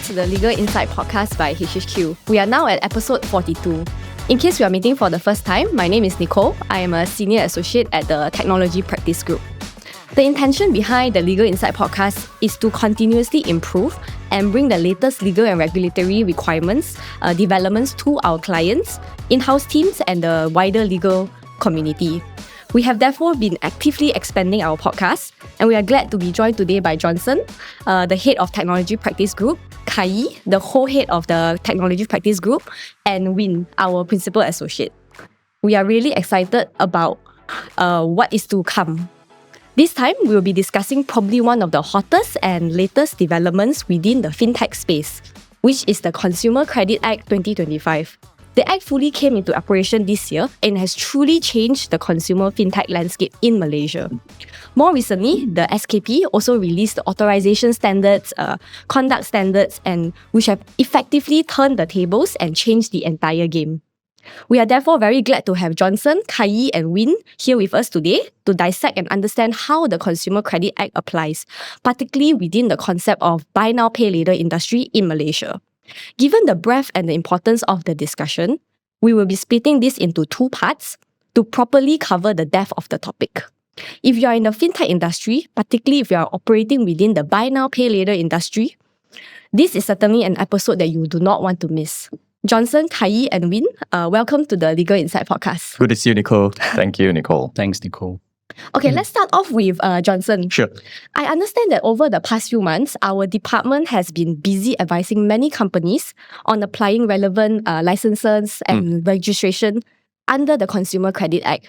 to the Legal Insight podcast by HHQ. We are now at episode 42. In case you are meeting for the first time, my name is Nicole. I am a senior associate at the Technology Practice Group. The intention behind the Legal Insight podcast is to continuously improve and bring the latest legal and regulatory requirements, developments to our clients, in-house teams, and the wider legal community. We have therefore been actively expanding our podcast, and we are glad to be joined today by Johnson, the head of Technology Practice Group, Khai, the co-head of the Technology Practice Group, and Winn, our Principal Associate. We are really excited about what is to come. This time, we will be discussing probably one of the hottest and latest developments within the fintech space, which is the Consumer Credit Act 2025. The Act fully came into operation this year and has truly changed the consumer fintech landscape in Malaysia. More recently, the SKP also released the authorization standards, conduct standards, and which have effectively turned the tables and changed the entire game. We are therefore very glad to have Johnson, Khai, and Winn here with us today to dissect and understand how the Consumer Credit Act applies, particularly within the concept of buy now, pay later industry in Malaysia. Given the breadth and the importance of the discussion, we will be splitting this into two parts to properly cover the depth of the topic. If you are in the fintech industry, particularly if you are operating within the buy now, pay later industry, this is certainly an episode that you do not want to miss. Johnson, Khai, and Winn, welcome to the Legal Insight podcast. Good to see you, Nicole. Thank you, Nicole. Thanks, Nicole. Okay, let's start off with Johnson. Sure. I understand that over the past few months, our department has been busy advising many companies on applying relevant licenses and registration under the Consumer Credit Act,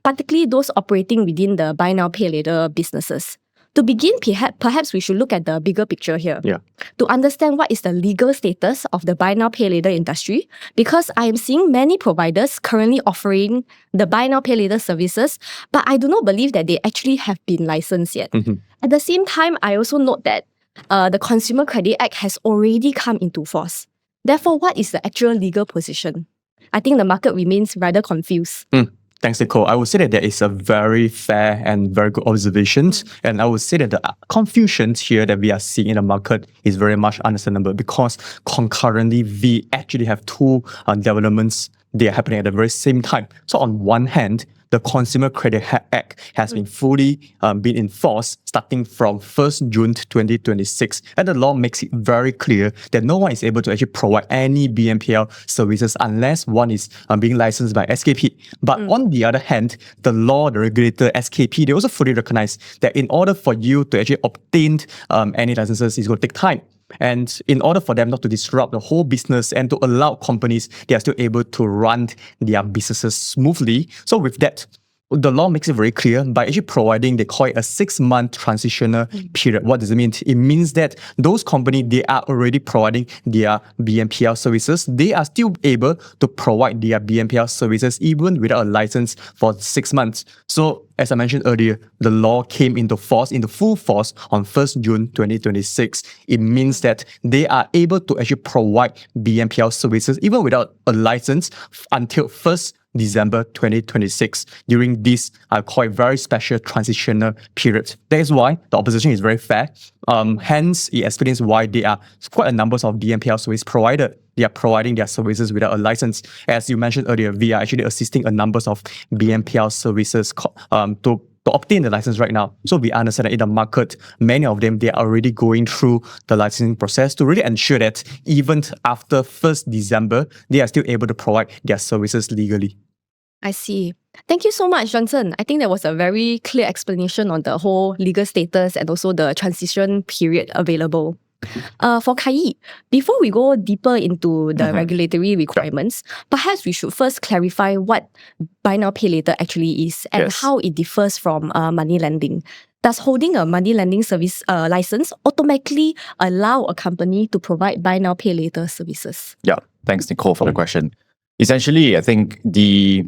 particularly those operating within the buy now, pay later businesses. To begin, perhaps we should look at the bigger picture here. Yeah. To understand what is the legal status of the buy now, pay later industry, because I am seeing many providers currently offering the buy now, pay later services, but I do not believe that they actually have been licensed yet. At the same time, I also note that the Consumer Credit Act has already come into force. Therefore, what is the actual legal position? I think the market remains rather confused. Thanks, Nicole. I would say that there is a very fair and very good observations. And I would say that the confusion here that we are seeing in the market is very much understandable because concurrently, we actually have two developments. They are happening at the very same time. So on one hand, the Consumer Credit Act has been fully been enforced starting from 1st June 2026. And the law makes it very clear that no one is able to actually provide any BNPL services unless one is being licensed by SKP. But on the other hand, the law, the regulator, SKP, they also fully recognize that in order for you to actually obtain any licenses, it's going to take time. And in order for them not to disrupt the whole business and to allow companies, they are still able to run their businesses smoothly. So with that, the law makes it very clear by actually providing, they call it a 6-month transitional period. What does it mean? It means that those companies, they are already providing their BNPL services. They are still able to provide their BNPL services even without a license for 6 months. So as I mentioned earlier, the law came into full force on 1st June 2026. It means that they are able to actually provide BNPL services even without a license until 1st December 2026 during this quite very special transitional period. That is why the opposition is very fair. Hence, it explains why there are quite a number of BNPL service providers. They are providing their services without a license. As you mentioned earlier, we are actually assisting a number of BNPL services to obtain the license right now. So we understand that in the market, many of them, they are already going through the licensing process to really ensure that even after 1st December, they are still able to provide their services legally. I see. Thank you so much, Johnson. I think that was a very clear explanation on the whole legal status and also the transition period available. For Khai, before we go deeper into the regulatory requirements, perhaps we should first clarify what buy now, pay later actually is and how it differs from money lending. Does holding a money lending service license automatically allow a company to provide buy now, pay later services? Yeah, thanks, Nicole, for the question. Essentially, I think the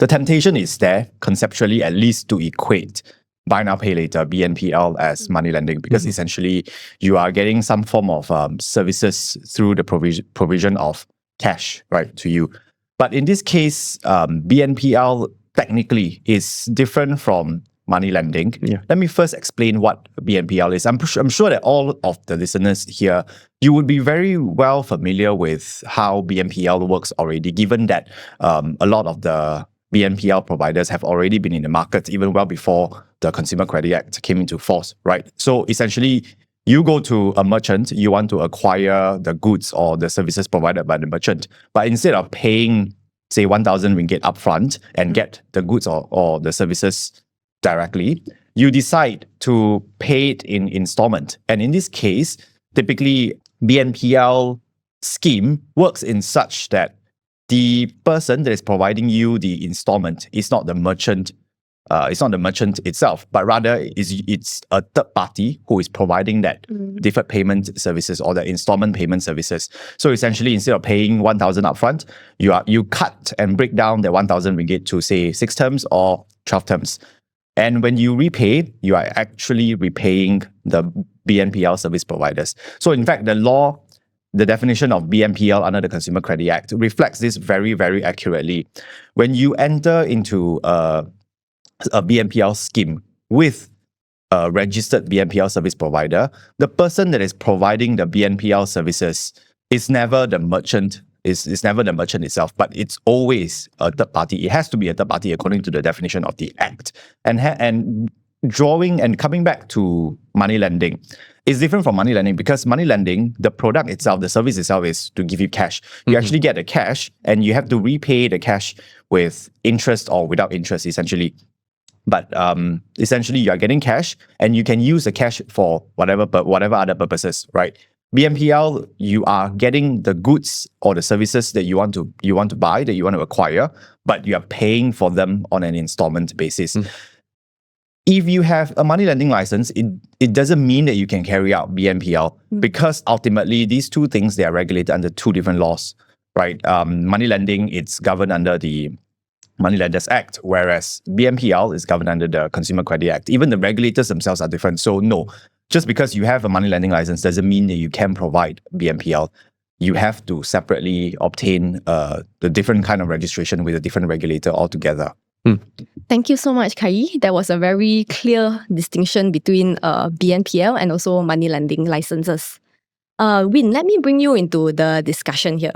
temptation is there, conceptually at least, to equate buy now, pay later, BNPL, as money lending, because essentially you are getting some form of services through the provision of cash, right, to you. But in this case, BNPL technically is different from money lending. Yeah. Let me first explain what BNPL is. I'm sure that all of the listeners here, you would be very well familiar with how BNPL works already, given that a lot of the BNPL providers have already been in the market even well before the Consumer Credit Act came into force, right? So essentially, you go to a merchant, you want to acquire the goods or the services provided by the merchant, but instead of paying, say, 1,000 ringgit upfront and get the goods or the services directly, you decide to pay it in installment. And in this case, typically BNPL scheme works in such that the person that is providing you the installment is not the merchant. It's not the merchant itself, but rather it's a third party who is providing that deferred payment services or the installment payment services. So essentially, instead of paying 1,000 upfront, you cut and break down the 1,000 ringgit to, say, 6 terms or 12 terms. And when you repay, you are actually repaying the BNPL service providers. So in fact, the definition of BNPL under the Consumer Credit Act reflects this very, very accurately. When you enter into a BNPL scheme with a registered BNPL service provider, the person that is providing the BNPL services is never the merchant. Is never the merchant itself, but it's always a third party. It has to be a third party according to the definition of the Act. And drawing and coming back to money lending is different from money lending, because money lending, the product itself, the service itself is to give you cash. You actually get the cash and you have to repay the cash with interest or without interest, essentially. But essentially, you are getting cash and you can use the cash for whatever other purposes, right? BNPL, you are getting the goods or the services that you want to buy, that you want to acquire, but you are paying for them on an installment basis. If you have a money lending license, it doesn't mean that you can carry out BNPL, because ultimately these two things, they are regulated under two different laws, right? Money lending, it's governed under the Money Lenders Act, whereas BNPL is governed under the Consumer Credit Act. Even the regulators themselves are different. So no, just because you have a money lending license doesn't mean that you can provide BNPL. You have to separately obtain the different kind of registration with a different regulator altogether. Thank you so much, Khai. There was a very clear distinction between BNPL and also money lending licenses. Winn, let me bring you into the discussion here.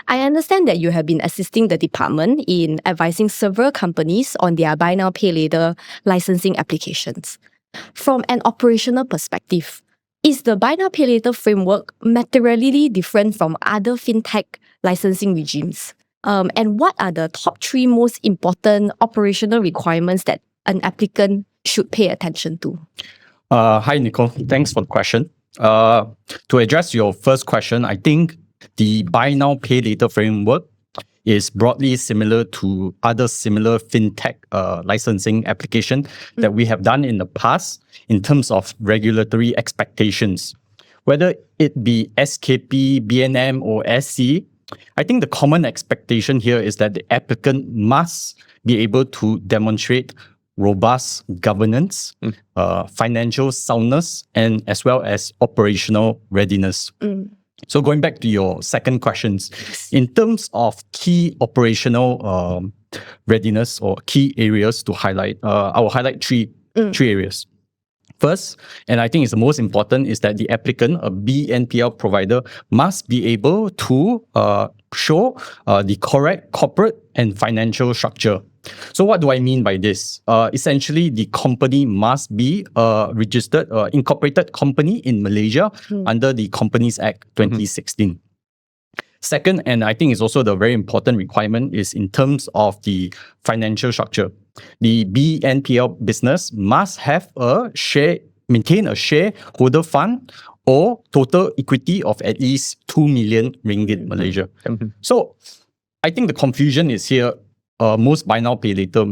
I understand that you have been assisting the department in advising several companies on their buy now, pay later licensing applications. From an operational perspective, is the buy now, pay later framework materially different from other fintech licensing regimes? And what are the top 3 most important operational requirements that an applicant should pay attention to? Hi, Nicole. Thanks for the question. To address your first question, I think the buy now, pay later framework is broadly similar to other similar fintech licensing application that we have done in the past in terms of regulatory expectations. Whether it be SKP, BNM, or SC, I think the common expectation here is that the applicant must be able to demonstrate robust governance, financial soundness, and as well as operational readiness. So going back to your second questions, in terms of key operational readiness or key areas to highlight, I will highlight three areas. First, and I think it's the most important, is that the applicant, a BNPL provider, must be able to show the correct corporate and financial structure. So what do I mean by this? Essentially, the company must be a registered, incorporated company in Malaysia under the Companies Act 2016. Second, and I think it's also the very important requirement, is in terms of the financial structure. The BNPL business must have maintain a shareholder fund or total equity of at least 2 million ringgit Malaysia. So I think the confusion is here. Most buy now, pay later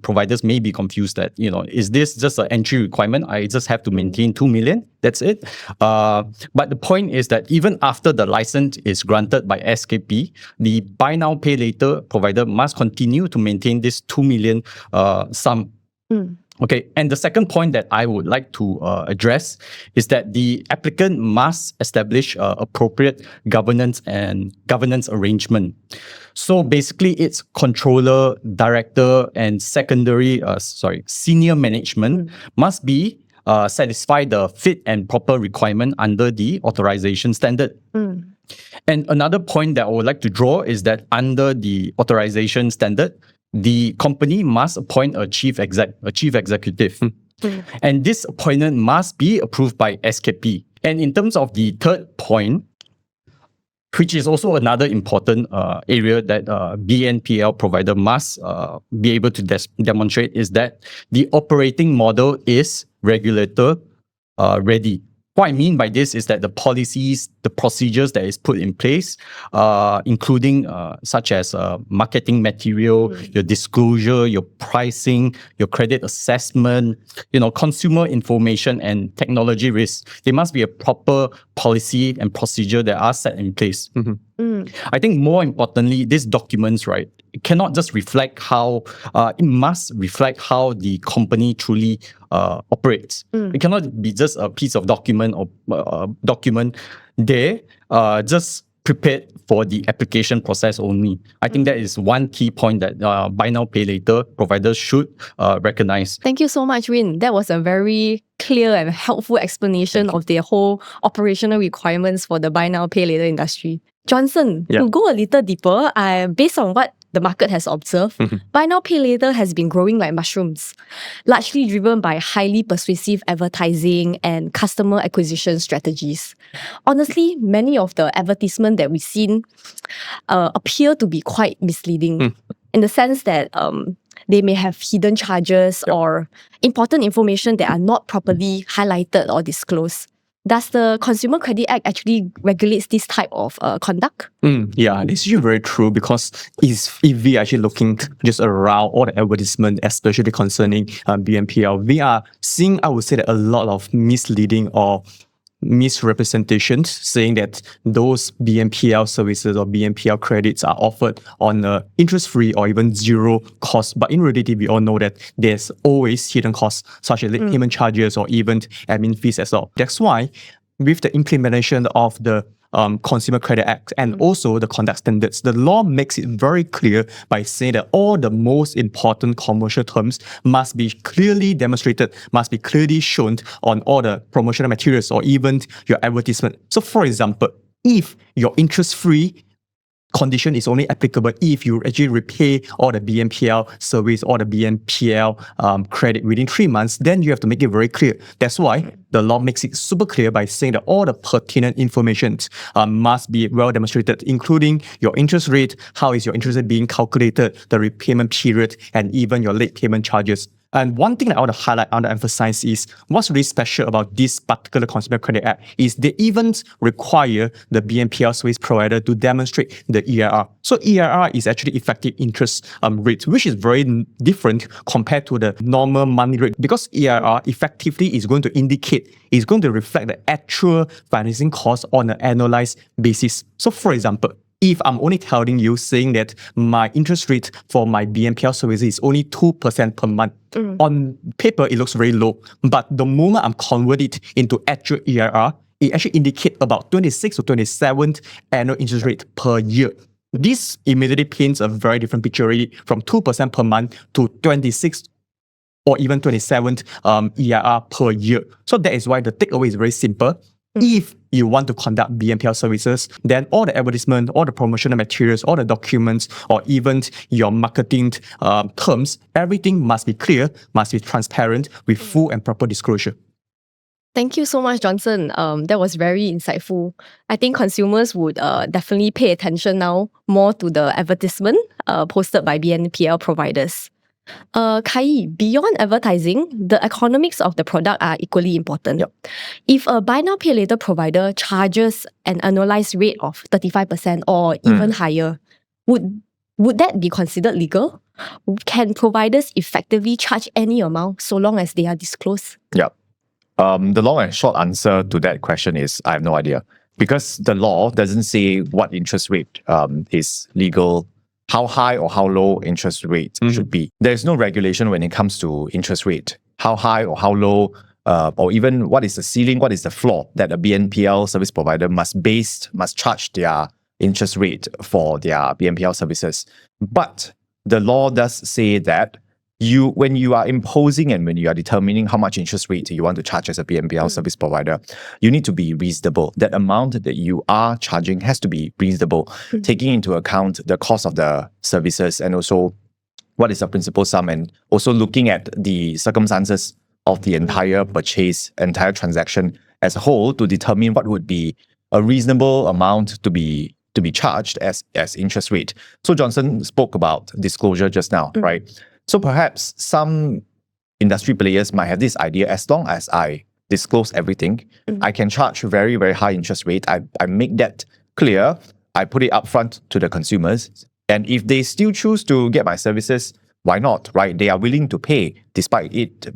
providers may be confused that, is this just an entry requirement? I just have to maintain 2 million. That's it. But the point is that even after the license is granted by SKP, the buy now, pay later provider must continue to maintain this 2 million sum. Okay, and the second point that I would like to address is that the applicant must establish appropriate governance arrangement. So basically, it's controller, director, and senior management must be satisfy the fit and proper requirement under the authorization standard. And another point that I would like to draw is that under the authorization standard, the company must appoint a chief executive. And this appointment must be approved by SKP. And in terms of the third point, which is also another important area that BNPL provider must be able to demonstrate, is that the operating model is regulator ready. What I mean by this is that the policies, the procedures that is put in place, including such as marketing material, your disclosure, your pricing, your credit assessment, consumer information and technology risks, there must be a proper policy and procedure that are set in place. I think more importantly, these documents, right, it cannot just reflect how, it must reflect how the company truly operates. It cannot be just a piece of document or document there, just prepared for the application process only. I think that is one key point that buy now, pay later providers should recognize. Thank you so much, Win. That was a very clear and helpful explanation of the whole operational requirements for the buy now, pay later industry. Johnson, to go a little deeper, based on what the market has observed, buy now, pay later has been growing like mushrooms, largely driven by highly persuasive advertising and customer acquisition strategies. Honestly, many of the advertisements that we've seen appear to be quite misleading in the sense that they may have hidden charges or important information that are not properly highlighted or disclosed. Does the Consumer Credit Act actually regulates this type of conduct? Yeah, this is very true, because if we are actually looking just around all the advertisement, especially concerning BNPL, we are seeing, I would say, that a lot of misleading or misrepresentations saying that those BNPL services or BNPL credits are offered on interest-free or even zero cost. But in reality, we all know that there's always hidden costs, such as late payment charges or even admin fees as well. That's why with the implementation of the Consumer Credit Act and also the conduct standards, the law makes it very clear by saying that all the most important commercial terms must be clearly demonstrated, must be clearly shown on all the promotional materials or even your advertisement. So for example, if your interest-free condition is only applicable if you actually repay all the BNPL service or the BNPL credit within 3 months, then you have to make it very clear. That's why the law makes it super clear by saying that all the pertinent information must be well demonstrated, including your interest rate, how is your interest rate being calculated, the repayment period, and even your late payment charges. And one thing that I want to highlight, I want to emphasize is what's really special about this particular Consumer Credit Act is they even require the BNPL service provider to demonstrate the EIR. So EIR is actually effective interest rate, which is very different compared to the normal money rate, because EIR effectively is going to indicate, is going to reflect the actual financing cost on an annualized basis. So for example, if I'm only telling you saying that my interest rate for my BNPL service is only 2% per month, on paper it looks very low. But the moment I'm converted into actual EIR, it actually indicates about 26 or 27th annual interest rate per year. This immediately paints a very different picture already, from 2% per month to 26 or even 27th EIR per year. So that is why the takeaway is very simple. If you want to conduct BNPL services, then all the advertisement, all the promotional materials, all the documents, or even your marketing terms, everything must be clear, must be transparent with full and proper disclosure. Thank you so much, Johnson. That was very insightful. I think consumers would definitely pay attention now more to the advertisement posted by BNPL providers. Khai, beyond advertising, the economics of the product are equally important. If a buy now pay later provider charges an annualized rate of 35% or even higher, would that be considered legal? Can providers effectively charge any amount so long as they are disclosed? The long and short answer to that question is I have no idea, because the law doesn't say what interest rate is legal how high or how low interest rate should be. There's no regulation when it comes to interest rate, how high or how low, or even what is the ceiling, what is the floor that a BNPL service provider must charge their interest rate for their BNPL services. But the law does say that when you are imposing and when you are determining how much interest rate you want to charge as a BNPL service provider, you need to be reasonable. That amount that you are charging has to be reasonable, taking into account the cost of the services and also what is the principal sum, and also looking at the circumstances of the entire purchase, entire transaction as a whole to determine what would be a reasonable amount to be charged as interest rate. So Johnson spoke about disclosure just now, right? So perhaps some industry players might have this idea, as long as I disclose everything, I can charge very, very high interest rate. I make that clear. I put it upfront to the consumers. And if they still choose to get my services, why not, right? They are willing to pay despite it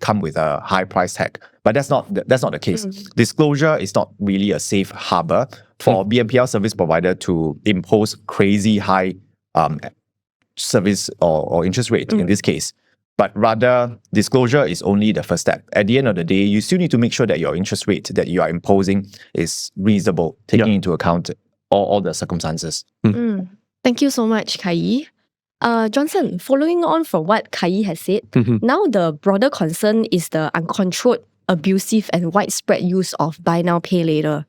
come with a high price tag. But that's not the case. Disclosure is not really a safe harbor for BNPL service provider to impose crazy high service or interest rate in this case. But rather, disclosure is only the first step. At the end of the day, you still need to make sure that your interest rate that you are imposing is reasonable, taking into account all the circumstances. Thank you so much, Khai. Johnson, following on from what Khai has said, now the broader concern is the uncontrolled, abusive and widespread use of buy now, pay later,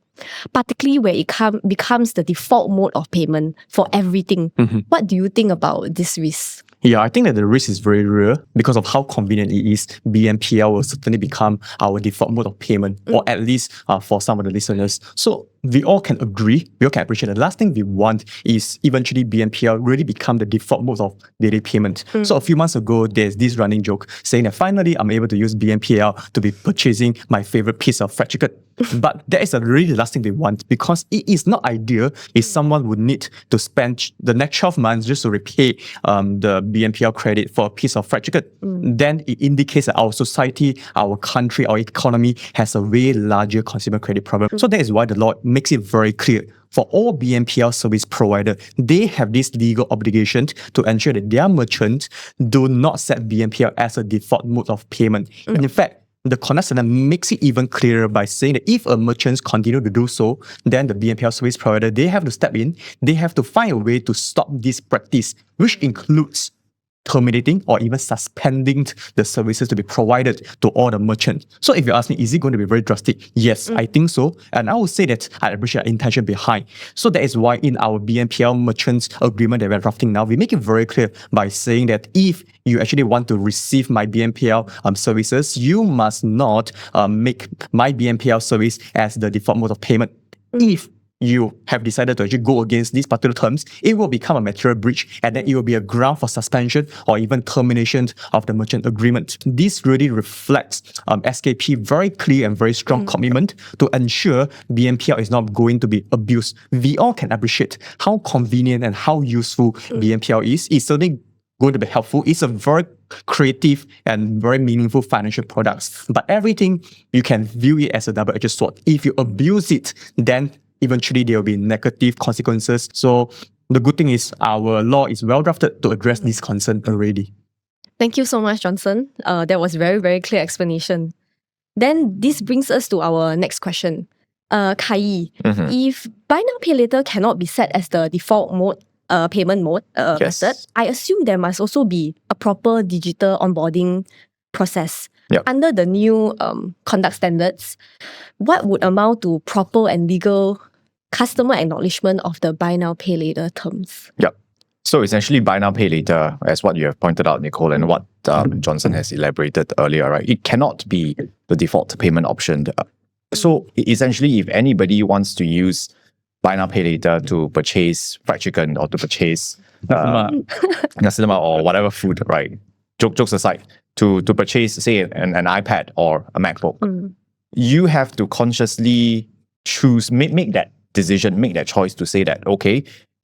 particularly where it becomes the default mode of payment for everything. What do you think about this risk? Yeah, I think that the risk is very real because of how convenient it is. BNPL will certainly become our default mode of payment, or at least for some of the listeners. So we all can agree, we all can appreciate the last thing we want is eventually BNPL really become the default mode of daily payment. So a few months ago, there's this running joke saying that finally I'm able to use BNPL to be purchasing my favorite piece of fried chicken. But that is really the last thing we want, because it is not ideal if someone would need to spend the next 12 months just to repay the BNPL credit for a piece of fried chicken. Then it indicates that our society, our country, our economy has a way larger consumer credit problem. So that is why the law makes it very clear for all BNPL service providers, they have this legal obligation to ensure that their merchants do not set BNPL as a default mode of payment. And in fact, the conduct standard makes it even clearer by saying that if a merchant continue to do so, then the BNPL service provider, they have to step in, they have to find a way to stop this practice, which includes terminating or even suspending the services to be provided to all the merchants. So if you ask me, is it going to be very drastic? Yes, I think so. And I would say that I appreciate the intention behind. So that is why in our BNPL merchants agreement that we're drafting now, we make it very clear by saying that if you actually want to receive my BNPL services, you must not make my BNPL service as the default mode of payment. If you have decided to actually go against these particular terms, it will become a material breach, and then it will be a ground for suspension or even termination of the merchant agreement. This really reflects SKP very clear and very strong commitment to ensure BNPL is not going to be abused. We all can appreciate how convenient and how useful BNPL is. It's certainly going to be helpful. It's a very creative and very meaningful financial products. But everything, you can view it as a double-edged sword. If you abuse it, then eventually there will be negative consequences. So the good thing is our law is well drafted to address this concern already. Thank you so much, Johnson. That was very, very clear explanation. Then this brings us to our next question. Khai, if buy now, pay later cannot be set as the default mode, payment mode method, I assume there must also be a proper digital onboarding process. Under the new conduct standards, what would amount to proper and legal customer acknowledgement of the buy now, pay later terms? So essentially, buy now, pay later, as what you have pointed out, Nicole, and what Johnson has elaborated earlier, right? It cannot be the default payment option. So essentially, if anybody wants to use buy now, pay later to purchase fried chicken or to purchase nasi lemak or whatever food, right? Jokes aside, to purchase, say, an iPad or a MacBook, you have to consciously choose, make that decision, make that choice to say that, okay,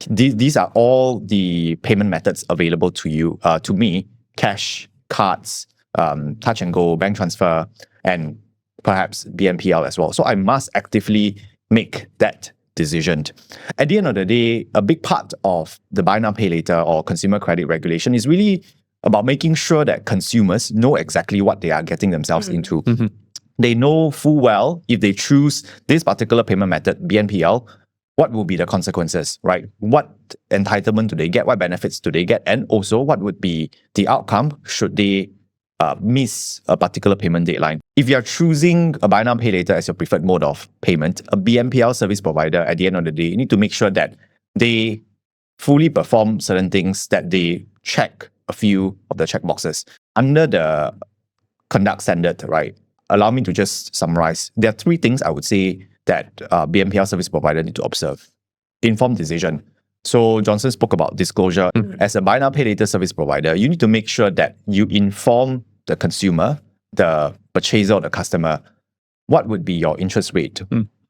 these are all the payment methods available to you, to me: cash, cards, touch and go, bank transfer, and perhaps BNPL as well. So I must actively make that decision. At the end of the day, a big part of the buy now, pay later or consumer credit regulation is really about making sure that consumers know exactly what they are getting themselves into. They know full well if they choose this particular payment method, BNPL, what will be the consequences, right? What entitlement do they get? What benefits do they get? And also, what would be the outcome should they miss a particular payment deadline? If you are choosing a buy now, pay later as your preferred mode of payment, a BNPL service provider, at the end of the day, you need to make sure that they fully perform certain things, that they check a few of the checkboxes. Under the conduct standard, right? Allow me to just summarize. There are 3 things I would say that BNPL service provider need to observe. Informed decision. So Johnson spoke about disclosure. As a buy now, pay later service provider, you need to make sure that you inform the consumer, the purchaser or the customer, what would be your interest rate?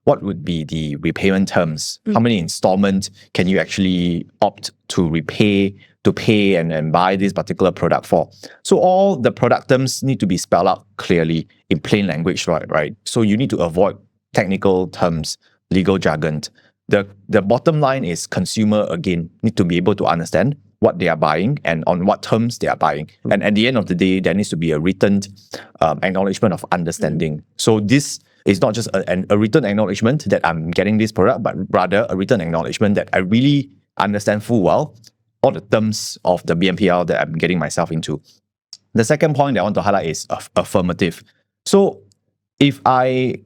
What would be the repayment terms? How many installments can you actually opt to repay, to pay and buy this particular product for? So all the product terms need to be spelled out clearly in plain language, right? So you need to avoid technical terms, legal jargon. The bottom line is consumer, again, need to be able to understand what they are buying and on what terms they are buying. And at the end of the day, there needs to be a written acknowledgement of understanding. So this is not just a written acknowledgement that I'm getting this product, but rather a written acknowledgement that I really understand full well all the terms of the BNPL that I'm getting myself into. The second point that I want to highlight is affirmative. So if I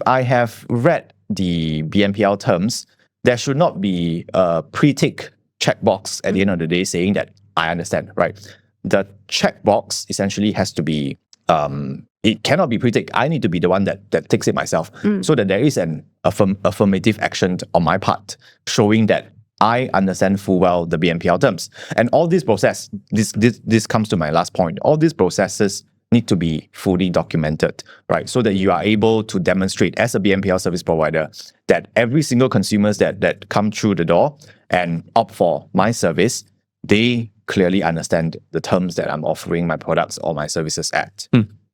have read the BNPL terms, there should not be a pre-tick checkbox at the end of the day saying that I understand, right? The checkbox essentially has to be, it cannot be pre-tick. I need to be the one that ticks it myself, so that there is an affirmative action on my part showing that I understand full well the BNPL terms. And all this process, this comes to my last point, all these processes need to be fully documented, right? So that you are able to demonstrate as a BNPL service provider that every single consumers that come through the door and opt for my service, they clearly understand the terms that I'm offering my products or my services at.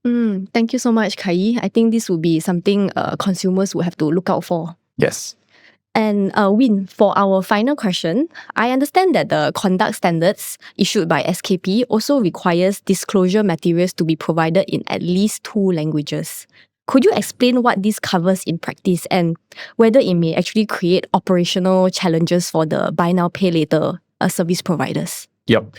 Thank you so much, Khai. I think this would be something consumers will have to look out for. Yes. And Win, for our final question, I understand that the conduct standards issued by SKP also requires disclosure materials to be provided in at least 2 languages. Could you explain what this covers in practice and whether it may actually create operational challenges for the buy now, pay later service providers? Yep.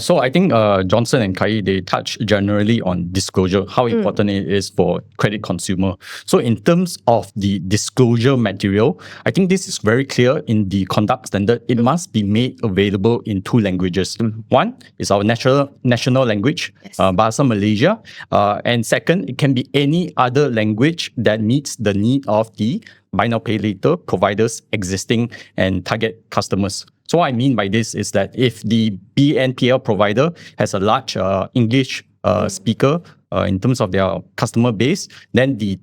So I think Johnson and Khai, they touch generally on disclosure, how important it is for credit consumer. So in terms of the disclosure material, I think this is very clear in the conduct standard. It must be made available in 2 languages. One is our national language, Bahasa Malaysia. And second, it can be any other language that meets the need of the buy now, pay later providers, existing and target customers. So what I mean by this is that if the BNPL provider has a large English speaker in terms of their customer base, then the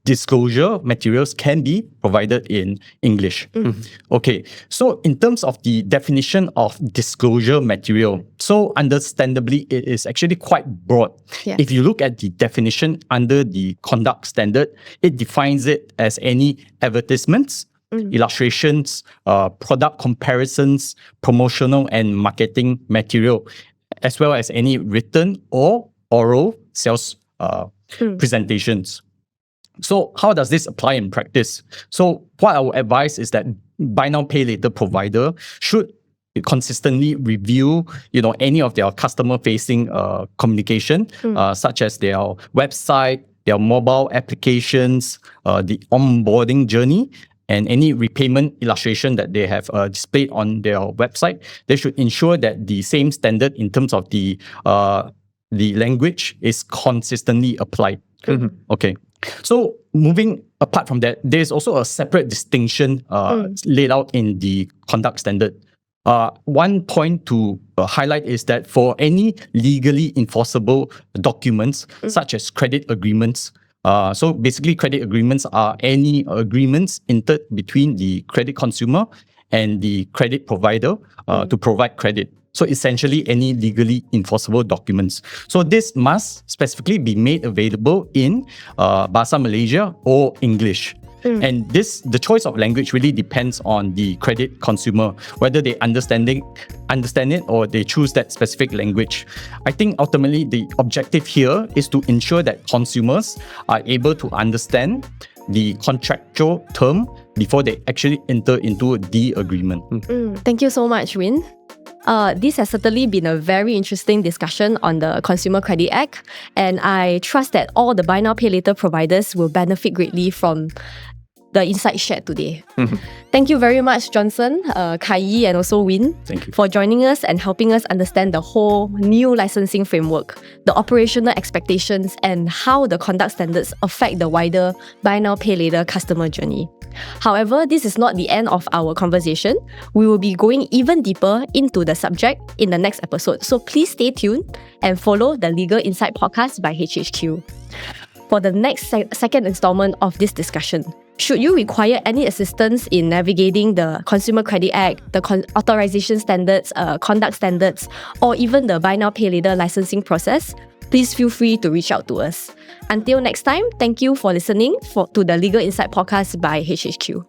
disclosure materials can be provided in English. Okay, so in terms of the definition of disclosure material, so understandably, it is actually quite broad. If you look at the definition under the conduct standard, it defines it as any advertisements, illustrations, product comparisons, promotional and marketing material, as well as any written or oral sales presentations. So how does this apply in practice? So what I would advise is that buy now, pay later provider should consistently review, any of their customer-facing communication, such as their website, their mobile applications, the onboarding journey, and any repayment illustration that they have displayed on their website. They should ensure that the same standard in terms of the language is consistently applied. Okay. So moving apart from that, there's also a separate distinction laid out in the conduct standard. One point to highlight is that for any legally enforceable documents, such as credit agreements, so basically credit agreements are any agreements entered between the credit consumer and the credit provider to provide credit. So essentially any legally enforceable documents. So this must specifically be made available in Bahasa Malaysia or English. And the choice of language really depends on the credit consumer, whether they understand it or they choose that specific language. I think ultimately the objective here is to ensure that consumers are able to understand the contractual term before they actually enter into the agreement. Thank you so much, Winn. This has certainly been a very interesting discussion on the Consumer Credit Act, and I trust that all the buy now pay later providers will benefit greatly from the insights shared today. Thank you very much, Johnson, Khai, and also Winn, Thank you. for joining us and helping us understand the whole new licensing framework, the operational expectations, and how the conduct standards affect the wider buy now pay later customer journey. However, this is not the end of our conversation. We will be going even deeper into the subject in the next episode, so please stay tuned and follow the Legal Insight podcast by HHQ for the next second installment of this discussion. Should you require any assistance in navigating the Consumer Credit Act, the authorization standards, conduct standards, or even the buy now pay later licensing process, please feel free to reach out to us. Until next time, thank you for listening to the Legal Insight podcast by HHQ.